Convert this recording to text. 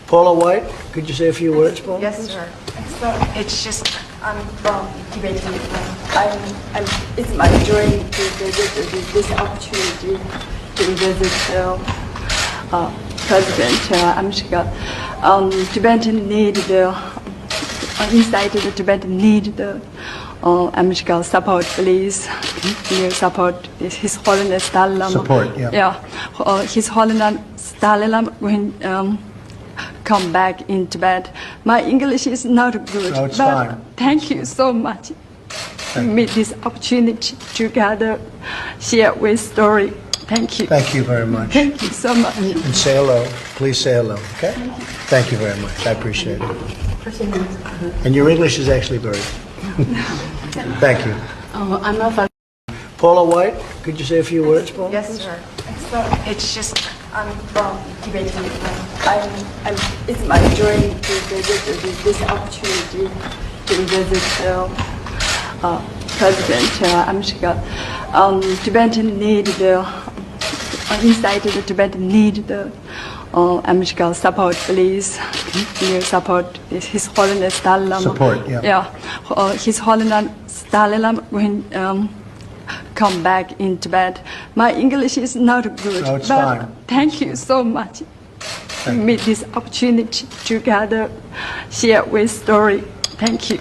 Paula White, could you say a few words, Paula? Yes, sir. So it's just I'm from Tibetan. It's my dream to visit this opportunity to visit President Amshika. Tibetan need the inside the Tibetan need the Amshika support, please. Your support. His Holiness Dalai Lama. Support, yeah. Yeah. His Holiness Dalai Lama when come back in Tibet. My English is not good, No, it's but fine. thank you so much. To meet this opportunity together, share with story. Thank you. Thank you very much. Thank you so much. And say hello. Please say hello, okay? Thank you very much. I appreciate it. And your English is actually very good. Thank you. I'm not. Paula White, could you say a few words, Paula? Yes, sir. So it's just I'm from Tibetan. It's my dream to visit this opportunity to visit President Amshika. Tibetan need the inside the Tibetan need the Amshika support, please. Your support. His Holiness Dalai Lama. Support, yeah. Yeah. His Holiness Dalai Lama when come back in Tibet. My English is not good, No, it's but fine. thank you so much. To meet this opportunity together, share with story. Thank you.